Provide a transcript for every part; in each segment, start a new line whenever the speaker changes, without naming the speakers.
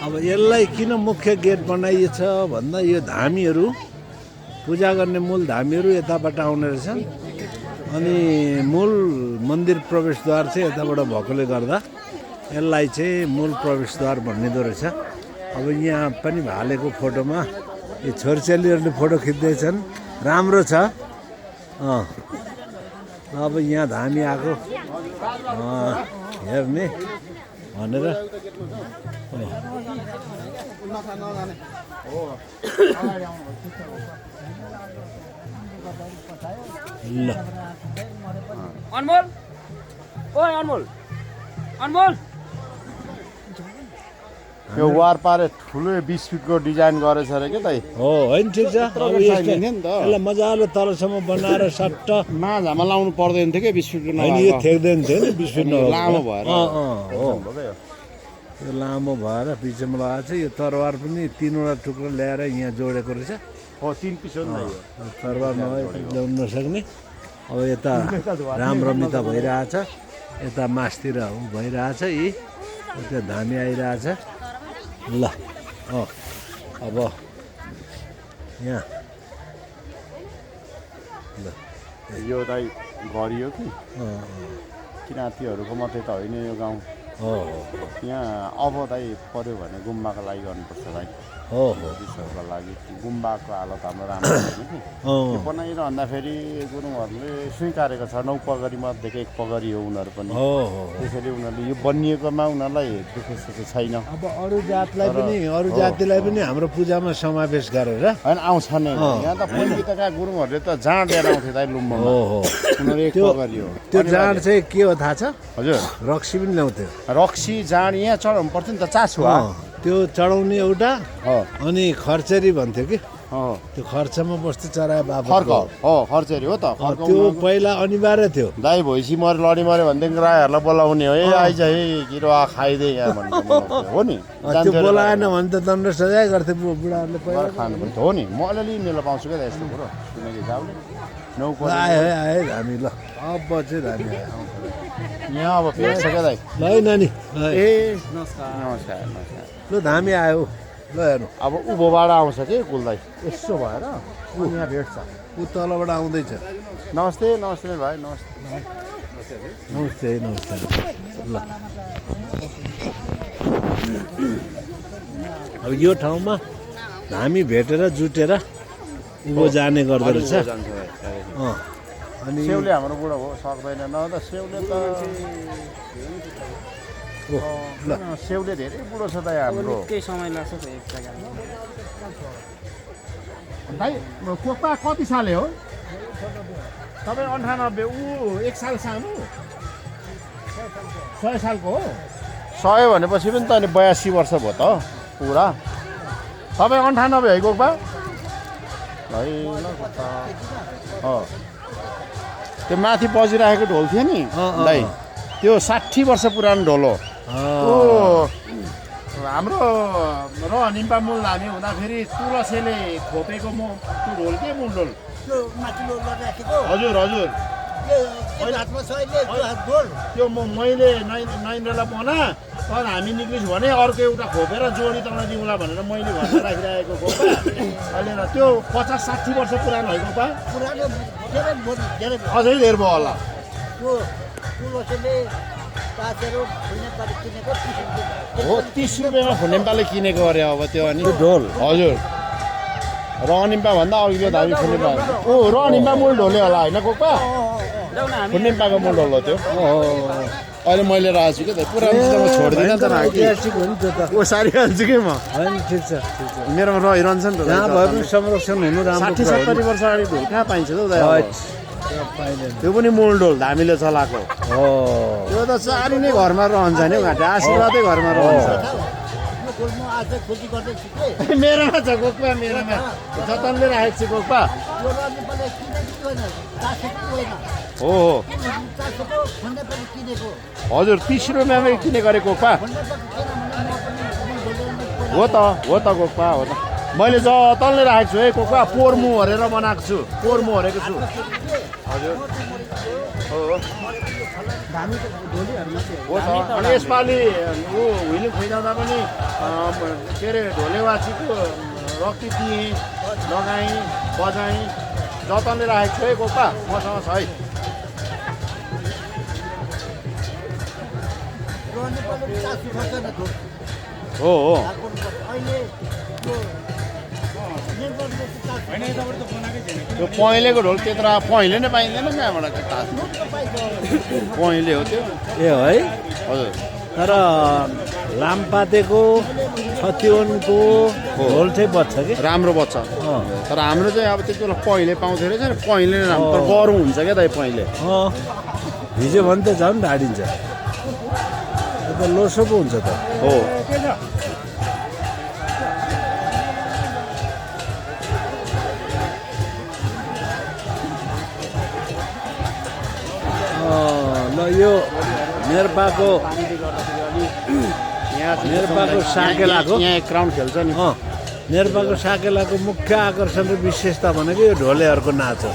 अब यसलाई किन मुख्य गेट बनाइएछ भन्दा यो धामीहरू पूजा गर्ने मूल धामीहरू यताबाट आउने रहेछन् अनि मूल मन्दिर प्रवेशद्वार चाहिँ यताबाट भएकोले गर्दा यसलाई चाहिँ मूल प्रवेशद्वार भनिँदो रहेछ। अब यहाँ पनि भालेको फोटोमा यो छोरीचेलीहरूले फोटो खिच्दैछन्, राम्रो छ। अब यहाँ धामी आएको हेर्ने भनेर ल
अनमोल ओए अनमोल अनमोल
यो वारपारे ठुलो 20 फिटको डिजाइन गरेछ अरे के दाइ?
हो होइन ठिक छ। अब यसलाई मजाले तलसम्म बनाएर सट्ट
माझामा लाउनु पर्दैन थियो कि 20 फिटको
होइन यो थेक्दैन थियो नि 20 फिट
लामो भएर
हो यो लामो भएर पिछेमा लगाएको छ। यो तरवार पनि 3वटा टुक्रा ल्याएर यहाँ जोडेको रहेछ।
हो 3 पिस हो नि
तरवार नभए ल्याउन नसक्ने। अब यता रामरमिता भइरहेछ, यता मासतिर भइरहेछ, यी त्यहाँ धामी आइरहेछ। ल अब यहाँ ल
यो दाइ गरियो कि किराँतीहरूको मात्रै त होइन यो गाउँ।
हो
यहाँ अब दाइ पर्यो भने गुम्बाको लागि गर्नुपर्छ दाइ।
हो
बुद्धिस्टहरूको लागि गुम्बाको हालत हाम्रो राम्रो छैन कि यो बनाइरहँदाखेरि गुरुङहरूले स्वीकारेको छ। 9 पगरी मध्येको 1 पगरी हो उनीहरू पनि। त्यसैले उनीहरूले यो बनिएकोमा उनीहरूलाई दुःख सुख छैन।
अब अरू जातलाई पनि अरू जातिलाई पनि हाम्रो पूजामा समावेश गरेर
होइन आउँछ नै। यहाँ त पण्डितका गुरुङहरूले त जाँड लिएर आउँथे दाइ लुम्बोमा। उनीहरू 1 पगरी हो।
त्यो जाँड चाहिँ के हो थाहा छ?
हजुर
रक्सी पनि ल्याउँथ्यो।
रक्सी जाँड यहाँ चढाउनु पर्थ्यो नि त, चासो
त्यो चढाउने एउटा अनि खर्चेरी भन्थ्यो कि त्यो खर्चमा बस्ती चराए बाबा
खर्क हो खर्चेरी हो त।
त्यो पहिला अनिवार्य थियो।
दाइ भैँसी मऱ्यो लडी मऱ्यो भनेदेखि राईहरूलाई बोलाउने हो। ए आइज है किरो खाइदे यहाँ भन्ने हो नि।
त्यो बोलाएन भने त दण्ड सजाय गर्थे बुढाहरूले पहिला
खानु पर्छ हो नि। म अलिअलि मेलो पाउँछु क्या यस्तो कुरो किनकि जाउने 9
आए धामी। ल अब चाहिँ धामी आयो
यहाँ अब फेरि छ क्या दाइ?
ल है नानी।
ए नमस्कार नमस्कार नमस्कार।
ल धामी आयो। ल हेर्नु
अब उँभोबाट आउँछ कि कुलदाइ यसो भएर यहाँ भेट्छ।
ऊ तलबाट आउँदैछ।
नमस्ते नमस्ते भाइ नमस्ते
नमस्ते नमस्ते। ल अब यो ठाउँमा धामी भेटेर जुटेर उँभो जाने गर्दो रहेछ। अनि
सेउले हाम्रो बुढो हो सक्दैन न त सेउले त सेउले धेरै बुढो छ दाइ हाम्रो।
केही समय लाग्छ त एक जग्गामा।
दाइ कोपा कति साले हो तपाईँ? 98 ऊ 1 साल सानो 100 सालको हो। 100 भनेपछि पनि त अनि 82 वर्ष भयो त पुरा। तपाईँ 98 है कोपा? है त्यो माथि बजिरहेको ढोल थियो नि दाइ, त्यो 60 वर्ष पुरानो ढोल हो। हाम्रो र निम्पा मूल धामी हुँदाखेरि तुलसीले खोपेको त्यो ढोल के मूल ढोल? हजुर हजुर त्यो मैले नाइन्द्रलाई बना तर हामी निक्लिस् भने अर्को एउटा खोपेर जोडी तल दिउँला भनेर मैले भनेर राखिरहेको खोपा। अहिले त्यो 50-60 वर्ष पुरानो है खोपा? अझै धेर भयो होला। हो 30 रुपियाँमा फुनेम्पाले किनेको अरे अब त्यो। अनि
ढोल
हजुर र अनिम्पा भन्दा अघिल्लो धामी फुनेम्पा ओ र अनिम्पा मूल ढोले होला होइन कोपा? फुनेम्पाको मूल ढोल हो त्यो। अहिले मैले राखेको छु क्या पुरा छोड्दिनँ त ओ सारी हाल्छु कि म।
ठिक छ
मेरोमा रहिरहन्छ नि त।
जहाँ भए पनि संरक्षण हुनु राम्रो।
60-70 वर्ष अगाडि ढोल कहाँ पाइन्छ त त्यो पनि मूल ढोल धामीले चलाएको हो। त्यो त सारी नै घरमा रहन्छ नि घाँटी आशीर्वादै घरमा रहन्छ। मेरोमा छ कोक्पा मेरोमा जतनले राखेको छु कोक्पा। हो हजुर 30 रुपियाँमै किनेको अरे कोक्पा। हो त कोक्पा हो त। मैले जतनले राखेको छु है कोक्पा। पोर्मु हरेर बनाएको छु पोर्मु हरेको छु। हजुर हो
धामी त ढोलीहरुमा चाहिँ
हो त अनि यसपालि ऊ हुइली खुइजाउँदा पनि के अरे ढोलेवासीको रक्ती दिएँ लगाएँ बजाएँ जतनले राखेको छु है कोपा मसँग छ है हो हो त्यो पहेँलेको ढोल त्यत्र पहेँले नै पाइँदैन कहाँबाट तास पहेँले हो त्यो
ए है
हजुर
तर लामपातेको छतिवनको ढोल चाहिँ बज्छ कि
राम्रो बच्छ तर हाम्रो चाहिँ अब त्यति बेला पहेँले पाउँथ्यो रहेछ नि पहेँले नै राम्रो तर गरौँ हुन्छ क्या दाइ पहेँले
भिज्यो भने त झन् ढाडिन्छ त्यो त लोसो पो हुन्छ त
हो
ल यो नेर्पाको
नेर्पाको
साकेलाको
यहाँ एक राउन्ड खेल्छ नि
नेर्पाको साकेलाको मुख्य आकर्षण र विशेषता भनेको यो ढोलेहरूको नाच हो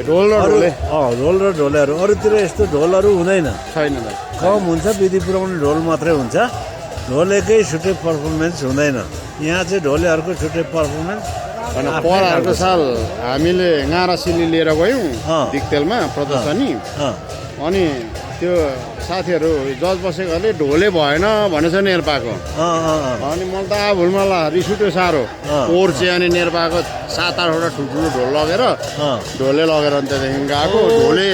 ढोल र ढोले
ढोल र ढोलेहरू अरूतिर यस्तो ढोलहरू हुँदैन
छैन
कम हुन्छ विधि पुऱ्याउने ढोल मात्रै हुन्छ ढोलेकै छुट्टै पर्फर्मेन्स हुँदैन यहाँ चाहिँ ढोलेहरूको छुट्टै पर्फर्मेन्स
होइन पर अर्को साल हामीले गाँरासिली लिएर गयौँ दिक्तेलमा प्रदर्शनी अनि त्यो साथीहरू जज बसेकोले ढोले भएन भनेछ नेर्पाको अनि मलाई त भुलमाला रिस उठ्यो साह्रो ओर्चे अनि नेर्पाको 7-8वटा ठुल्ठुलो ढोल लगेर ढोले लगेर अनि त्यहाँदेखि गएको ढोले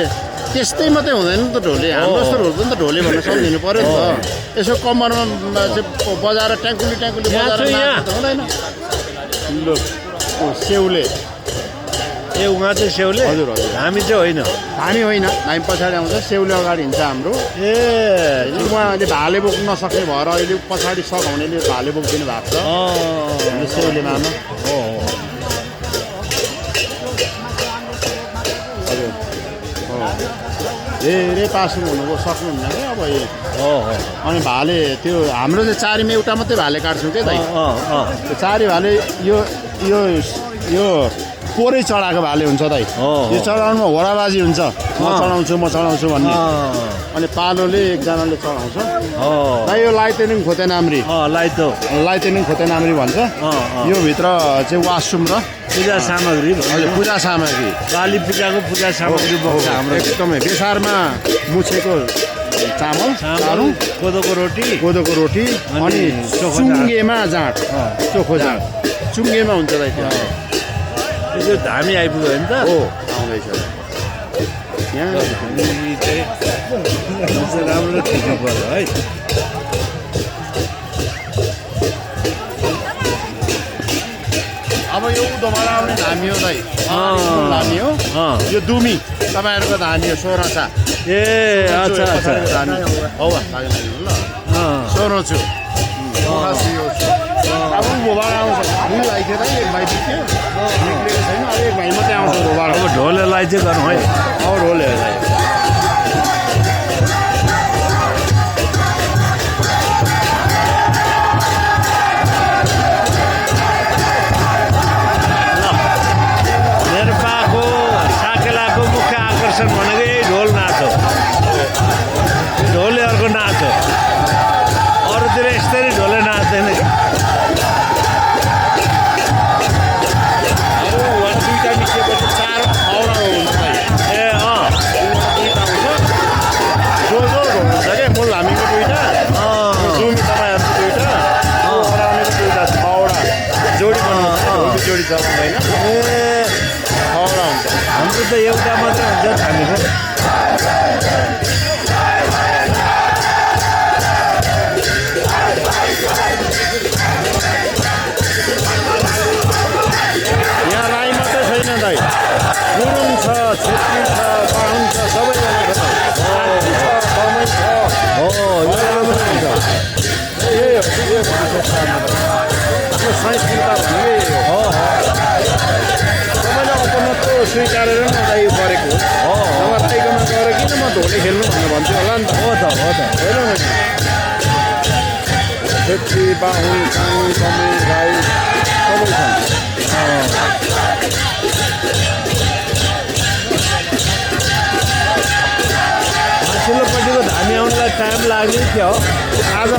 त्यस्तै मात्रै हुँदैन नि त ढोले हाम्रो जस्तो ढोल पनि त ढोले भन्न सम्झिनु पऱ्यो नि त यसो कम्मरमा चाहिँ बजाएर ट्याङ्कुली बजाएर नाच्नु त हुँदैन सेउले
ए उहाँ चाहिँ सेउले
हजुर हजुर
हामी चाहिँ होइन
हामी होइन हामी पछाडि आउँछ सेउले अगाडि हिँड्छ हाम्रो
ए
उहाँले भाले बोक्नु नसक्ने भएर अहिले पछाडि सघाउनेले भाले बोकिदिनु भएको छ सेउले मामा
हो
हजुर धेरै पासुङ हुनुभयो सक्नुहुन्न क्या अब अनि भाले त्यो हाम्रो चाहिँ चारीमा एउटा मात्रै भाले काट्छौँ क्या दाइ त्यो चारी भाले यो कोरै चढाएको भाले हुन्छ दाइ यो चढाउनुमा होडाबाजी हुन्छ म चढाउँछु भन्ने अनि पालोले एकजनाले चढाउँछ दाइ यो लाइतेनिङ खोतेनाम्री लाइतेनिङ खोतेनाम्री भन्छ यो भित्र चाहिँ वासरुम र
पूजा सामग्री
हजुर पूजा सामग्री
काली पूजाको पूजा सामग्री बोक्छ हाम्रो
एकदमै बेसारमा मुछेको चामल
कोदोको
रोटी अनि चुङ्गेमा जाँड चोखो जाँड चुङ्गेमा हुन्छ दाइ
त्यो धामी आइपुग्यो भने त
हो आउँदैछ यहाँ
राम्रो ठिक पर्यो है
अब यो उँधोबाट आउने धामी हो दाइ धामी हो यो दुमी तपाईँहरूको धामी हो सोराचा
ए अच्छा
धामी हौ ल सोरोछु अब उँभोबाट आउँछ दुई भाइ थियो त एक भाइ थियो निक्लेको छैन अब एक भाइ मात्रै आउँछ उँभोबाट
अब ढोलेलाई चाहिँ गर्नु है
अब ढोलेहरूलाई
नेर्पाको साकेलाको मुख्य आकर्षण भनेको यही ढोल नाच हो ढोलेहरूको नाच हो अरूतिर यस्तरी ढोले नाच्दैन
दुईवटा मिसिएपछि 4 औरा हुन्छ
ए
दुईवटा आउँछ जो हुन्छ क्या मूल हामीको दुईवटा जुमी तपाईँहरूको दुईवटा औराउनेको दुईवटा 6वटा जोडी जोडी छ हुँदैन
ए
6वटा हुन्छ
हाम्रो त एउटा मात्रै हुन्छ हामीको
यहाँ राई मात्रै छैन दाइ गुरुङ छ छेत्री छ बाहुन छ सबैजनाको छ कमै छ
हो यो राम्रो हुन्छ
आफ्नो संस्कृति भनेकै
हो
सबैले अपनत्व स्वीकारेर नै दाइ गरेको हो नभए दाइकोमा गएर किन म ढोले खेल्नु भनेर भन्छु होला नि त
हो त
होइन न छेत्री बाहुन कामी कमै राई सबै छन्
ल्याउनलाई टाइम लाग्ने थियो
आज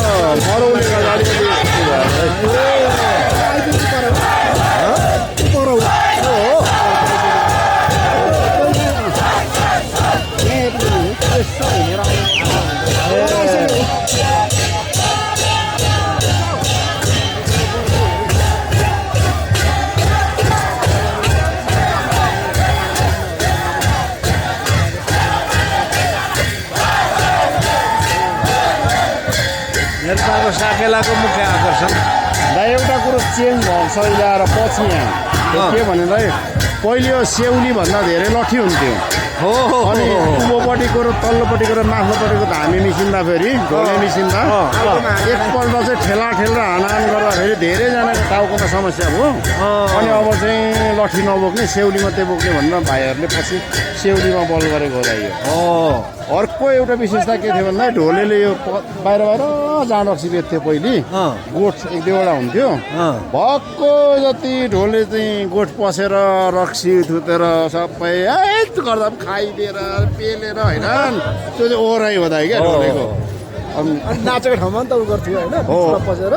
मरौले गर्दा अलिकति
हेर्पाको साकेलाको मुख्य आकर्षण
दा एउटा कुरो चेन्ज भन्छ अहिले आएर पछि यहाँ के भनेलाई पहिले यो सेउली भन्दा धेरै लट्ठी हुन्थ्यो
हो
अनि उँभोपट्टिको र तल्लोपट्टिको र माथिल्लोपट्टिको धामी मिसिँदा फेरि ढोले मिसिँदा एकपल्ट चाहिँ ठेला ठेल र हानाहान गर्दाखेरि धेरैजनाको टाउकोमा समस्या भयो अनि अब चाहिँ लट्ठी नबोक्ने सेउली मात्रै बोक्ने भनेर भाइहरूले पछि सेउलीमा बल गरेको होला यो अर्को एउटा विशेषता के थियो भन्दा ढोलेले यो बाहिर बाहिर जाँड रक्सी बेच्थ्यो पहिले गोठ एक दुईवटा हुन्थ्यो भक्को जति ढोले चाहिँ गोठ पसेर रक्सी थुतेर सबै गर्दा पनि खाइदिएर पेलेर होइन त्यो चाहिँ ओहोराइ हो त क्या ढोलेको
नाचेको ठाउँमा नि त उ गर्थ्यो होइन
हो।
पसेर